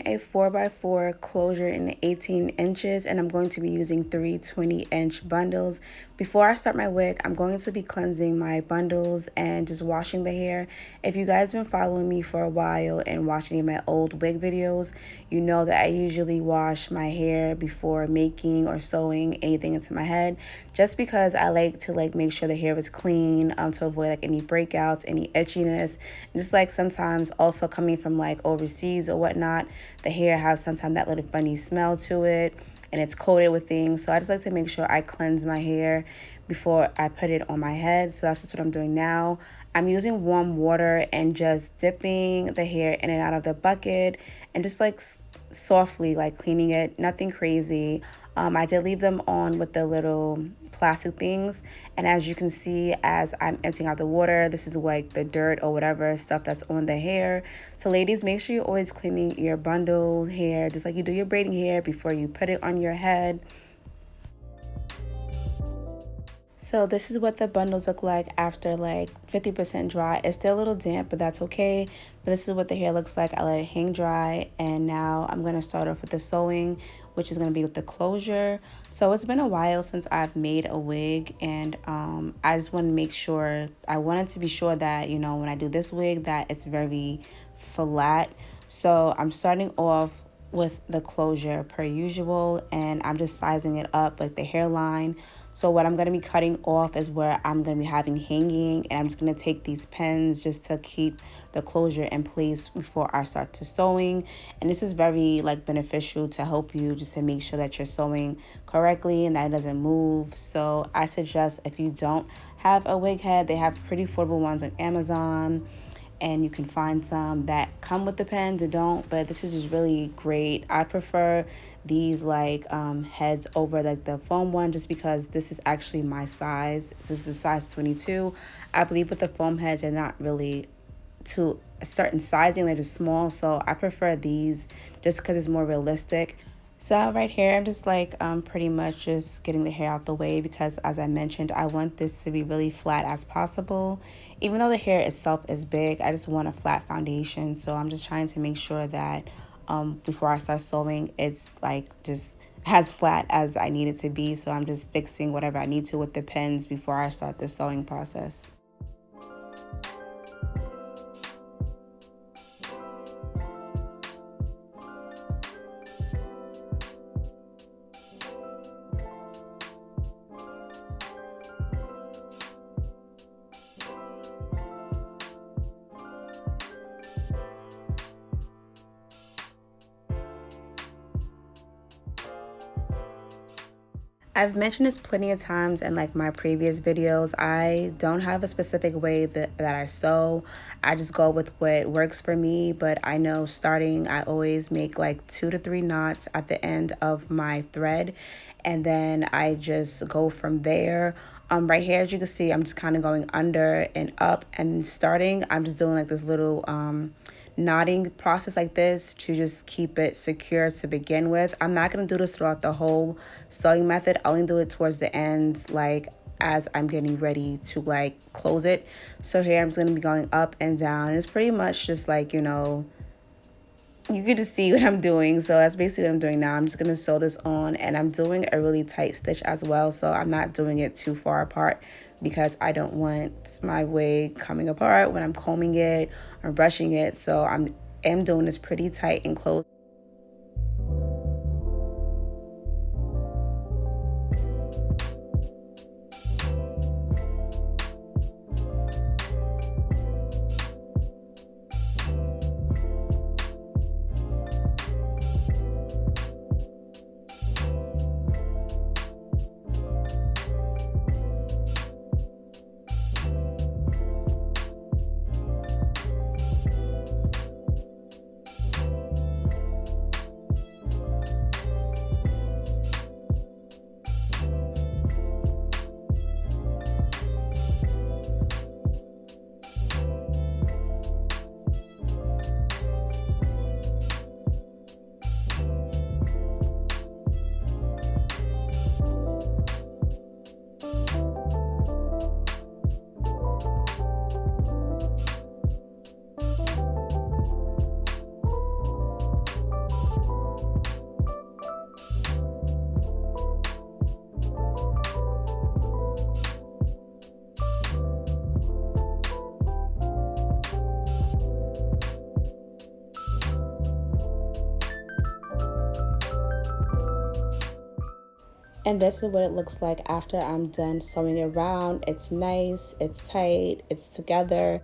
doing a 4x4 closure in 18 inches, and I'm going to be using three 20-inch bundles. Before I start my wig, I'm going to be cleansing my bundles and just washing the hair. If you guys have been following me for a while and watching my old wig videos, you know that I usually wash my hair before making or sewing anything into my head, just because I like to make sure the hair is clean, to avoid any breakouts, any itchiness. Just sometimes also coming from overseas or whatnot, the hair has sometimes that little funny smell to it and it's coated with things. So I just like to make sure I cleanse my hair before I put it on my head. So that's just what I'm doing now. I'm using warm water and just dipping the hair in and out of the bucket and just softly cleaning it, nothing crazy. I did leave them on with the little plastic things, and as you can see, as I'm emptying out the water, this is the dirt or whatever stuff that's on the hair. So ladies, make sure you're always cleaning your bundle hair just like you do your braiding hair before you put it on your head. So this is what the bundles look like after 50% dry. It's still a little damp, but that's okay. But this is what the hair looks like. I let it hang dry, and now I'm going to start off with the sewing, which is going to be with the closure. So it's been a while since I've made a wig, and I just want to make sure, I wanted to be sure that, when I do this wig, that it's very flat. So I'm starting off with the closure per usual, and I'm just sizing it up the hairline. So what I'm going to be cutting off is where I'm going to be having hanging, and I'm just going to take these pins just to keep the closure in place before I start to sewing. And this is very beneficial to help you just to make sure that you're sewing correctly and that it doesn't move. So I suggest, if you don't have a wig head, they have pretty affordable ones on Amazon, and you can find some that come with the pens and don't, but this is just really great. I prefer these heads over the foam one, just because this is actually my size. So this is size 22. I believe with the foam heads, they're not really to a certain sizing, they're just small. So I prefer these just because it's more realistic. So right here, I'm just pretty much just getting the hair out the way, because as I mentioned, I want this to be really flat as possible. Even though the hair itself is big, I just want a flat foundation. So I'm just trying to make sure that before I start sewing, it's just as flat as I need it to be. So I'm just fixing whatever I need to with the pins before I start the sewing process. I've mentioned this plenty of times in my previous videos. I don't have a specific way that I sew. I just go with what works for me. But I know starting, I always make 2 to 3 knots at the end of my thread, and then I just go from there. Right here, as you can see, I'm just kind of going under and up, and starting, I'm just doing this little knotting process this to just keep it secure to begin with. I'm not going to do this throughout the whole sewing method. I only do it towards the end, as I'm getting ready to close it. So here I'm just going to be going up and down. It's pretty much just you can just see what I'm doing. So that's basically what I'm doing now. I'm just going to sew this on, and I'm doing a really tight stitch as well. So I'm not doing it too far apart, because I don't want my wig coming apart when I'm combing it or brushing it. So I'm doing this pretty tight and close. And this is what it looks like after I'm done sewing it around. It's nice, it's tight, it's together.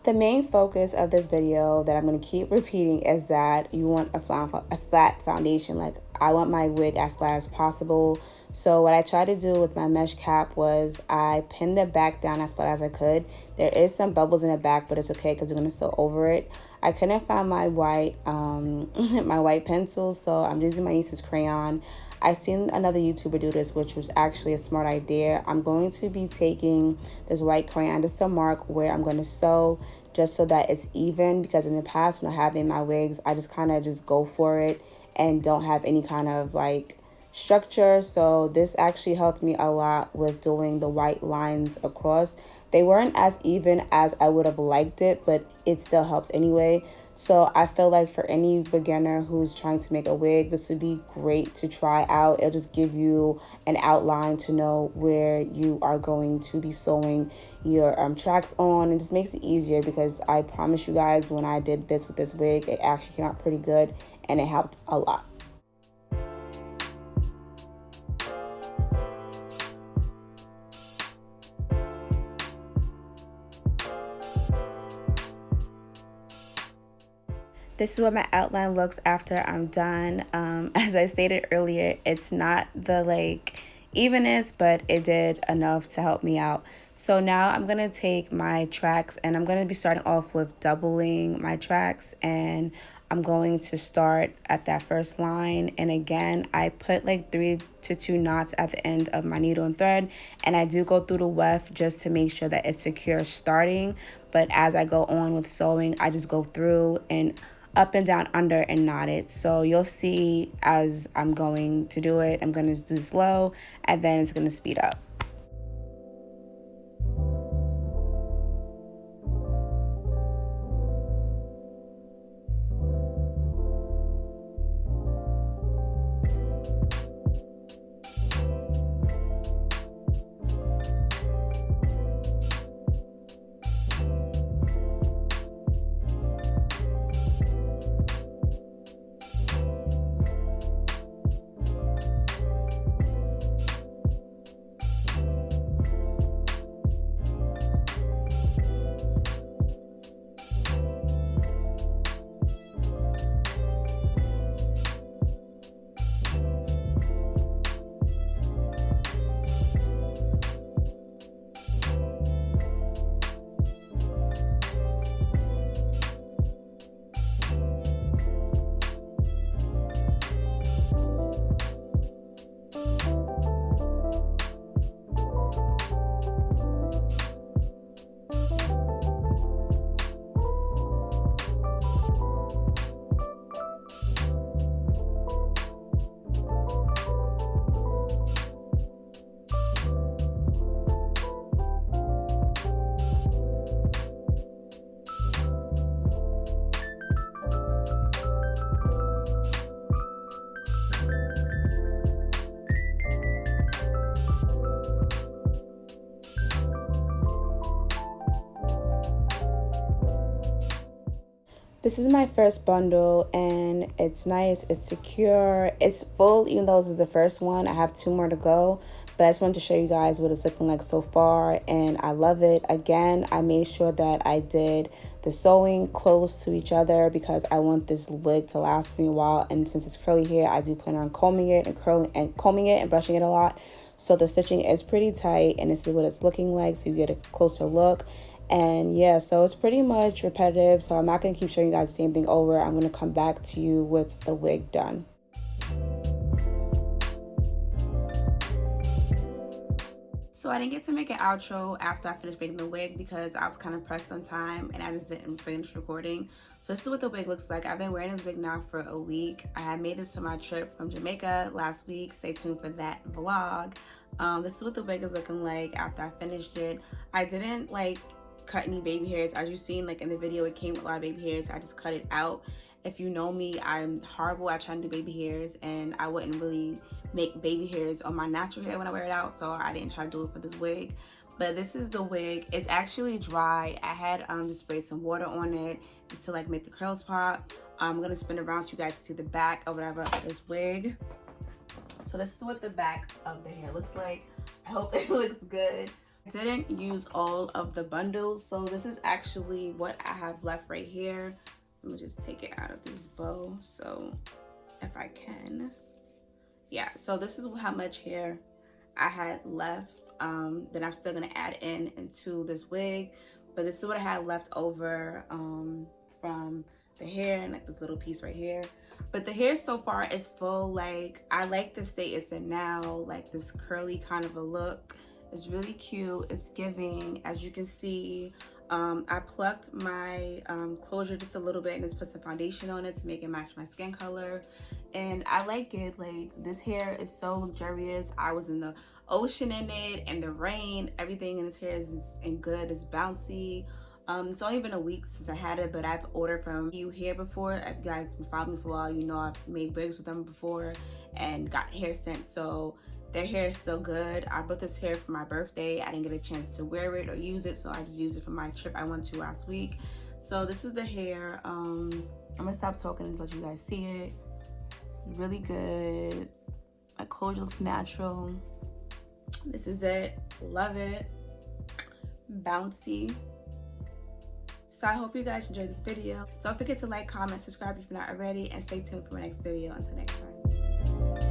The main focus of this video that I'm going to keep repeating is that you want a flat foundation. Like, I want my wig as flat as possible. So what I tried to do with my mesh cap was I pinned the back down as flat as I could. There is some bubbles in the back, but it's okay because we're going to sew over it. I couldn't find my white my white pencil, so I'm using my niece's crayon. I seen another YouTuber do this, which was actually a smart idea. I'm going to be taking this white crayon just to mark where I'm going to sew, just so that it's even, because in the past when I have in my wigs, I just kind of just go for it and don't have any kind of like structure. So this actually helped me a lot with doing the white lines across. They weren't as even as I would have liked it, but it still helped anyway. So I feel like for any beginner who's trying to make a wig, this would be great to try out. It'll just give you an outline to know where you are going to be sewing your tracks on. It just makes it easier, because I promise you guys, when I did this with this wig, it actually came out pretty good and it helped a lot. This is what my outline looks after I'm done. As I stated earlier, it's not the like evenest, but it did enough to help me out. So now I'm gonna take my tracks and I'm gonna be starting off with doubling my tracks, and I'm going to start at that first line. And again, I put like 3 to 2 knots at the end of my needle and thread, and I do go through the weft just to make sure that it's secure starting. But as I go on with sewing, I just go through and up and down, under and knot it. So you'll see as I'm going to do it, I'm going to do slow and then it's going to speed up. This is my first bundle and it's nice, it's secure, it's full even though this is the first one. I have 2 more to go, but I just wanted to show you guys what it's looking like so far and I love it. Again, I made sure that I did the sewing close to each other because I want this wig to last for me a while, and since it's curly hair, I do plan on combing it and brushing it a lot. So the stitching is pretty tight and this is what it's looking like, so you get a closer look. And yeah, so it's pretty much repetitive, so I'm not going to keep showing you guys the same thing over. I'm going to come back to you with the wig done. So I didn't get to make an outro after I finished making the wig because I was kind of pressed on time and I just didn't finish recording. So this is what the wig looks like. I've been wearing this wig now for a week. I had made this to my trip from Jamaica last week. Stay tuned for that vlog. This is what the wig is looking like after I finished it. I didn't like cut any baby hairs. As you've seen, like in the video, it came with a lot of baby hairs. I just cut it out. If you know me, I'm horrible at trying to do baby hairs, and I wouldn't really make baby hairs on my natural hair when I wear it out, so I didn't try to do it for this wig. But this is the wig. It's actually dry. I had just sprayed some water on it just to like make the curls pop. I'm gonna spin around so you guys can see the back or whatever of this wig. So this is what the back of the hair looks like. I hope it looks good. I didn't use all of the bundles, so this is actually what I have left right here. Let me just take it out of this bow, so if I can. Yeah, so this is how much hair I had left. Then I'm still gonna add into this wig, but this is what I had left over from the hair, and like this little piece right here. But the hair so far is full. Like, I like the state it's in now, like this curly kind of a look. It's really cute. It's giving, as you can see. I plucked my closure just a little bit and just put some foundation on it to make it match my skin color. And I like it. Like, this hair is so luxurious. I was in the ocean in it and the rain. Everything in this hair is good. It's bouncy. It's only been a week since I had it, but I've ordered from You Hair before. If you guys been following me for a while, you know I've made wigs with them before and got hair sent. So their hair is still good. I bought this hair for my birthday. I didn't get a chance to wear it or use it, so I just used it for my trip I went to last week. So this is the hair. I'm gonna stop talking and let you guys see it. Really good. My closure looks natural. This is it. Love it. Bouncy. So I hope you guys enjoyed this video. Don't forget to like, comment, subscribe if you're not already, and stay tuned for my next video. Until next time.